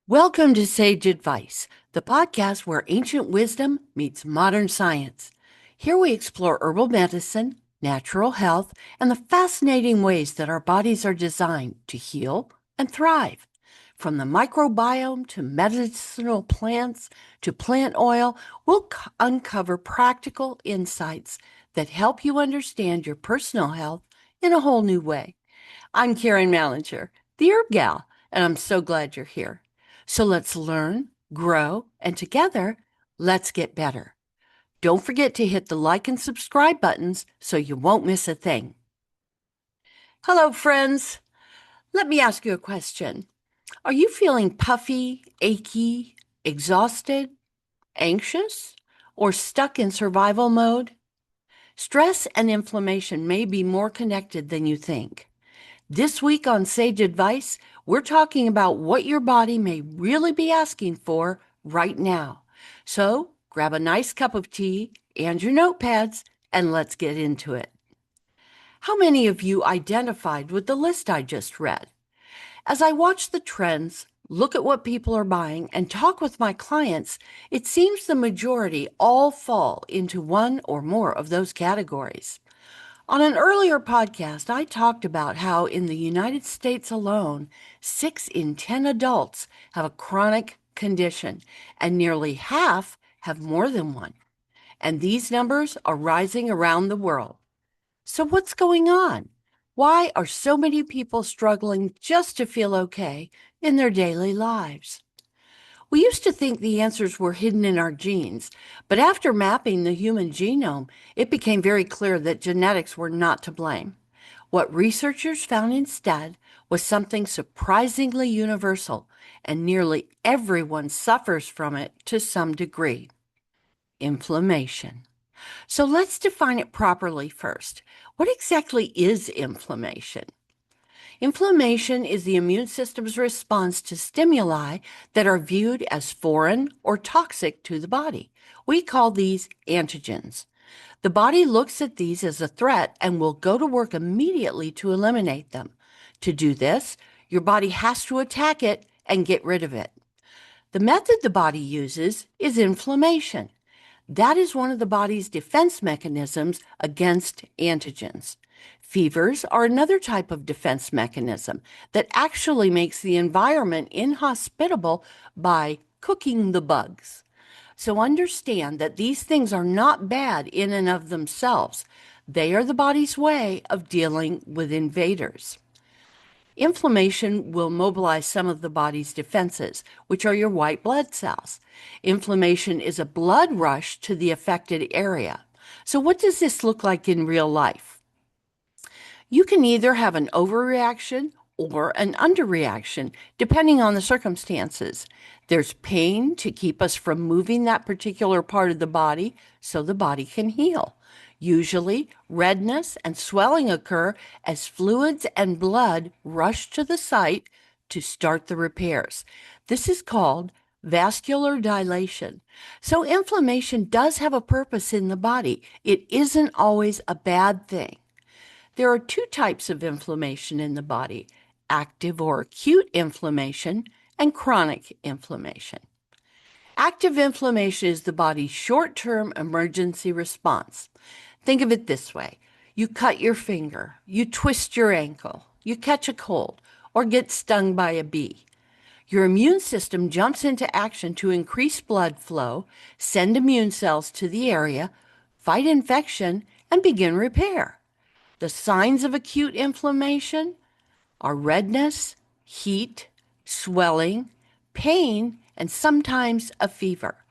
Welcome to Sage Advice, the podcast where ancient wisdom meets modern science. Here we explore herbal medicine, natural health, and the fascinating ways that our bodies are designed to heal and thrive. From the microbiome to medicinal plants to plant oil, we'll uncover practical insights that help you understand your personal health in a whole new way. I'm Karen Mallinger, the Herb Gal, and I'm so glad you're here. So let's learn, grow, and together, let's get better. Don't forget to hit the like and subscribe buttons so you won't miss a thing. Hello, friends. Let me ask you a question. Are you feeling puffy, achy, exhausted, anxious, or stuck in survival mode? Stress and inflammation may be more connected than you think. This week on Sage Advice, we're talking about what your body may really be asking for right now. So grab a nice cup of tea and your notepads and let's get into it. How many of you identified with the list I just read? As I watch the trends, look at what people are buying, and talk with my clients, it seems the majority all fall into one or more of those categories. On an earlier podcast, I talked about how in the United States alone, 6 in 10 adults have a chronic condition, and nearly half have more than one. And these numbers are rising around the world. So what's going on? Why are so many people struggling just to feel okay in their daily lives? We used to think the answers were hidden in our genes, but after mapping the human genome, it became very clear that genetics were not to blame. What researchers found instead was something surprisingly universal, and nearly everyone suffers from it to some degree: inflammation. So let's define it properly first. What exactly is inflammation? Inflammation is the immune system's response to stimuli that are viewed as foreign or toxic to the body. We call these antigens. The body looks at these as a threat and will go to work immediately to eliminate them. To do this, your body has to attack it and get rid of it. The method the body uses is inflammation. That is one of the body's defense mechanisms against antigens. Fevers are another type of defense mechanism that actually makes the environment inhospitable by cooking the bugs. So understand that these things are not bad in and of themselves. They are the body's way of dealing with invaders. Inflammation will mobilize some of the body's defenses, which are your white blood cells. Inflammation is a blood rush to the affected area. So what does this look like in real life? You can either have an overreaction or an underreaction, depending on the circumstances. There's pain to keep us from moving that particular part of the body so the body can heal. Usually, redness and swelling occur as fluids and blood rush to the site to start the repairs. This is called vascular dilation. So inflammation does have a purpose in the body. It isn't always a bad thing. There are two types of inflammation in the body: active or acute inflammation and chronic inflammation. Active inflammation is the body's short-term emergency response. Think of it this way. You cut your finger, you twist your ankle, you catch a cold, or get stung by a bee. Your immune system jumps into action to increase blood flow, send immune cells to the area, fight infection, and begin repair. The signs of acute inflammation are redness, heat, swelling, pain, and sometimes a fever.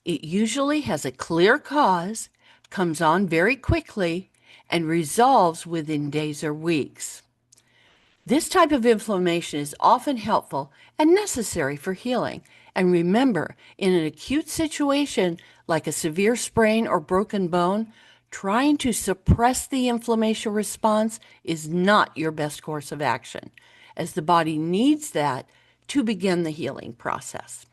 It usually has a clear cause, comes on very quickly, and resolves within days or weeks. This type of inflammation is often helpful and necessary for healing. And remember, in an acute situation like a severe sprain or broken bone, trying to suppress the inflammation response is not your best course of action, as the body needs that to begin the healing process.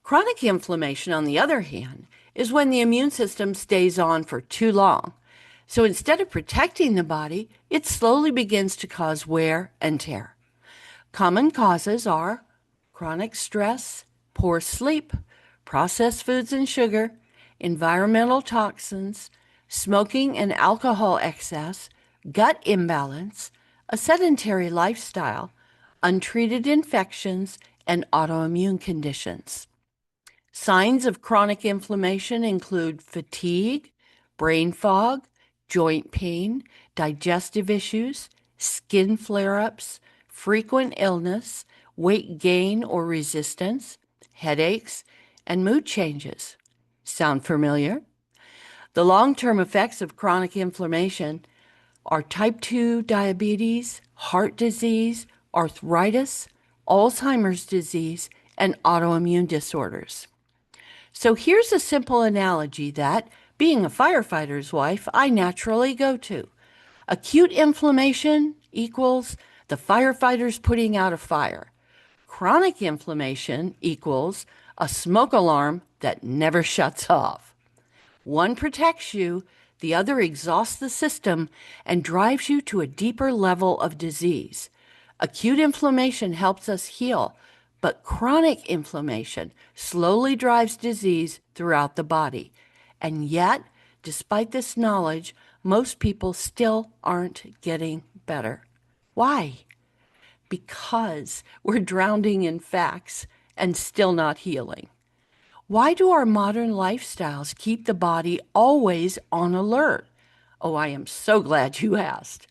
Chronic inflammation, on the other hand, is when the immune system stays on for too long. So instead of protecting the body, it slowly begins to cause wear and tear. Common causes are chronic stress, poor sleep, processed foods and sugar, environmental toxins, smoking and alcohol excess, gut imbalance, a sedentary lifestyle, untreated infections, and autoimmune conditions. Signs of chronic inflammation include fatigue, brain fog, joint pain, digestive issues, skin flare-ups, frequent illness, weight gain or resistance, headaches, and mood changes. Sound familiar? The long-term effects of chronic inflammation are type 2 diabetes, heart disease, arthritis, Alzheimer's disease, and autoimmune disorders. So here's a simple analogy that, being a firefighter's wife, I naturally go to. Acute inflammation equals the firefighters putting out a fire. Chronic inflammation equals a smoke alarm that never shuts off. One protects you, the other exhausts the system and drives you to a deeper level of disease. Acute inflammation helps us heal, but chronic inflammation slowly drives disease throughout the body. And yet, despite this knowledge, most people still aren't getting better. Why? Because we're drowning in facts and still not healing. Why do our modern lifestyles keep the body always on alert? Oh, I am so glad you asked.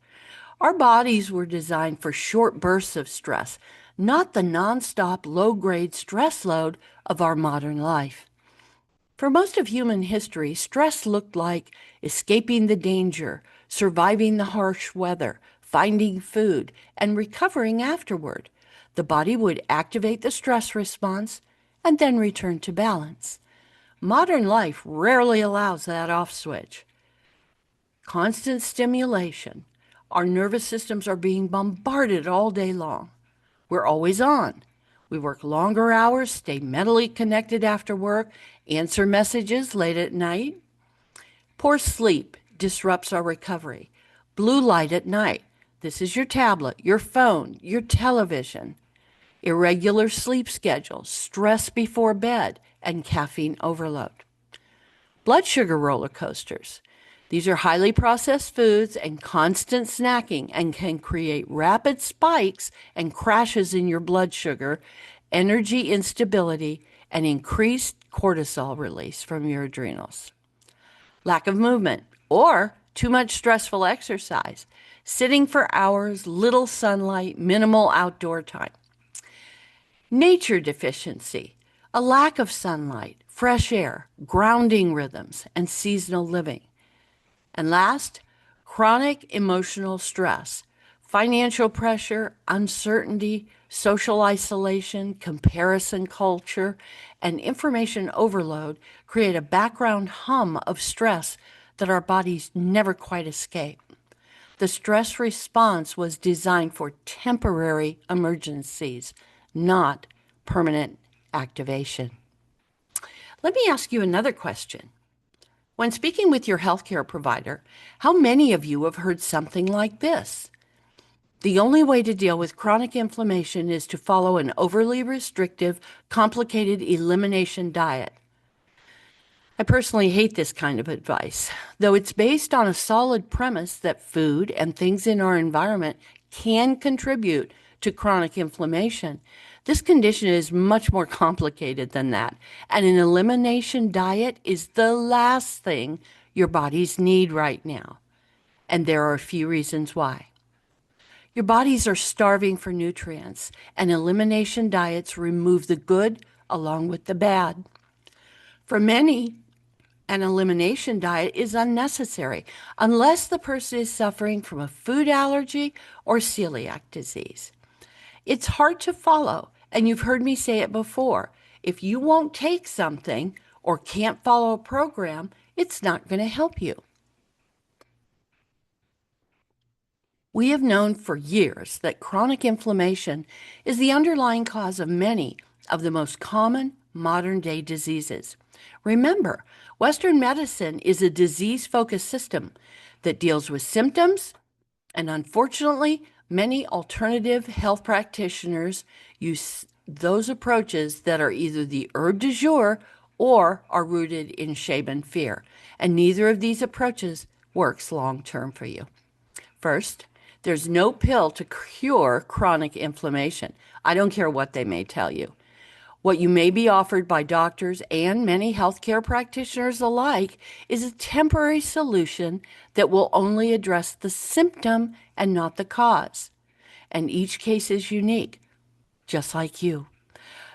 Our bodies were designed for short bursts of stress, not the nonstop low-grade stress load of our modern life. For most of human history, stress looked like escaping the danger, surviving the harsh weather, finding food, and recovering afterward. The body would activate the stress response and then return to balance. Modern life rarely allows that off switch. Constant stimulation. Our nervous systems are being bombarded all day long. We're always on. We work longer hours, stay mentally connected after work, answer messages late at night. Poor sleep disrupts our recovery. Blue light at night. This is your tablet, your phone, your television. Irregular sleep schedule, stress before bed, and caffeine overload. Blood sugar roller coasters. These are highly processed foods and constant snacking and can create rapid spikes and crashes in your blood sugar, energy instability, and increased cortisol release from your adrenals. Lack of movement or too much stressful exercise, sitting for hours, little sunlight, minimal outdoor time. Nature deficiency, a lack of sunlight, fresh air, grounding rhythms, and seasonal living. And last, chronic emotional stress, financial pressure, uncertainty, social isolation, comparison culture, and information overload create a background hum of stress that our bodies never quite escape. The stress response was designed for temporary emergencies, not permanent activation. Let me ask you another question. When speaking with your healthcare provider, how many of you have heard something like this? The only way to deal with chronic inflammation is to follow an overly restrictive, complicated elimination diet. I personally hate this kind of advice, though it's based on a solid premise that food and things in our environment can contribute to chronic inflammation. This condition is much more complicated than that, and an elimination diet is the last thing your bodies need right now. And there are a few reasons why. Your bodies are starving for nutrients, and elimination diets remove the good along with the bad. For many, an elimination diet is unnecessary unless the person is suffering from a food allergy or celiac disease. It's hard to follow, and you've heard me say it before. If you won't take something or can't follow a program, it's not going to help you. We have known for years that chronic inflammation is the underlying cause of many of the most common modern-day diseases. Remember, Western medicine is a disease-focused system that deals with symptoms, and unfortunately, many alternative health practitioners use those approaches that are either the herb du jour or are rooted in shame and fear. And neither of these approaches works long term for you. First, there's no pill to cure chronic inflammation. I don't care what they may tell you. What you may be offered by doctors and many healthcare practitioners alike is a temporary solution that will only address the symptom and not the cause. And each case is unique, just like you.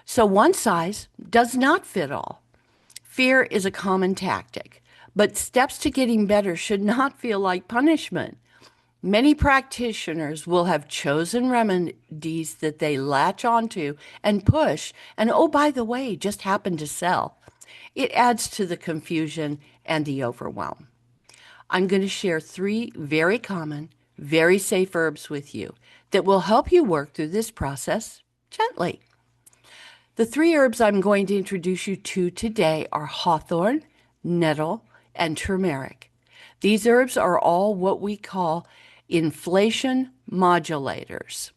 So one size does not fit all. Fear is a common tactic, but steps to getting better should not feel like punishment. Many practitioners will have chosen remedies that they latch onto and push, and oh, by the way, just happen to sell. It adds to the confusion and the overwhelm. I'm going to share 3 very common, very safe herbs with you that will help you work through this process gently. The 3 herbs I'm going to introduce you to today are hawthorn, nettle, and turmeric. These herbs are all what we call inflammation modulators.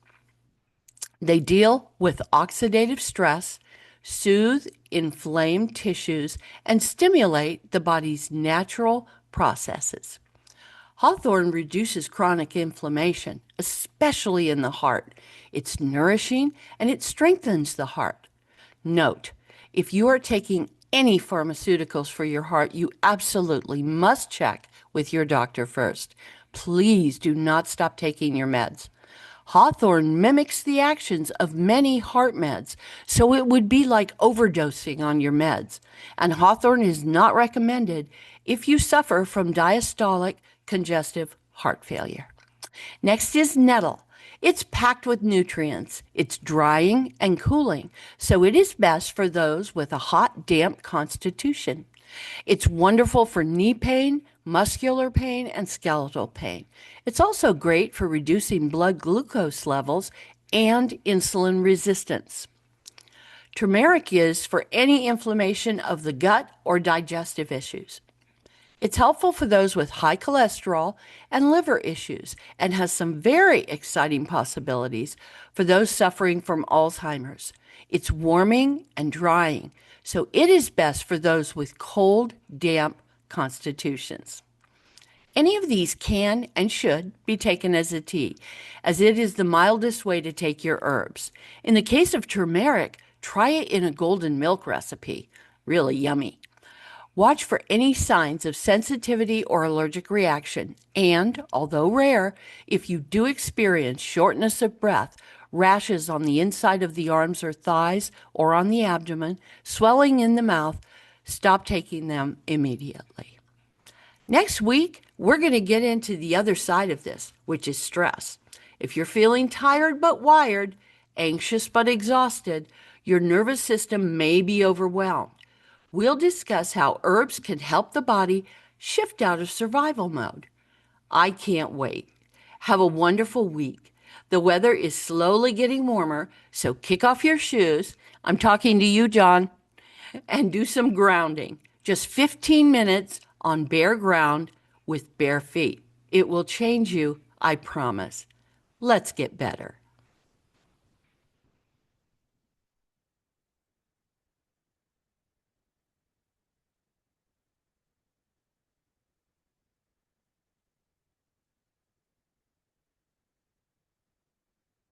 They deal with oxidative stress, soothe inflamed tissues, and stimulate the body's natural processes. Hawthorn reduces chronic inflammation, especially in the heart. It's nourishing and it strengthens the heart. Note, if you are taking any pharmaceuticals for your heart, you absolutely must check with your doctor first. Please do not stop taking your meds. Hawthorn mimics the actions of many heart meds, so it would be like overdosing on your meds. And hawthorn is not recommended if you suffer from diastolic congestive heart failure. Next is nettle. It's packed with nutrients. It's drying and cooling, so it is best for those with a hot, damp constitution. It's wonderful for knee pain, muscular pain, and skeletal pain. It's also great for reducing blood glucose levels and insulin resistance. Turmeric is for any inflammation of the gut or digestive issues. It's helpful for those with high cholesterol and liver issues and has some very exciting possibilities for those suffering from Alzheimer's. It's warming and drying, so it is best for those with cold, damp constitutions. Any of these can and should be taken as a tea, as it is the mildest way to take your herbs. In the case of turmeric, try it in a golden milk recipe. Really yummy. Watch for any signs of sensitivity or allergic reaction, and, although rare, if you do experience shortness of breath, rashes on the inside of the arms or thighs or on the abdomen, swelling in the mouth, stop taking them immediately. Next week, we're going to get into the other side of this, which is stress. If you're feeling tired but wired, anxious but exhausted, your nervous system may be overwhelmed. We'll discuss how herbs can help the body shift out of survival mode. I can't wait. Have a wonderful week. The weather is slowly getting warmer, so kick off your shoes. I'm talking to you, John, and do some grounding. Just 15 minutes on bare ground with bare feet. It will change you, I promise. Let's get better.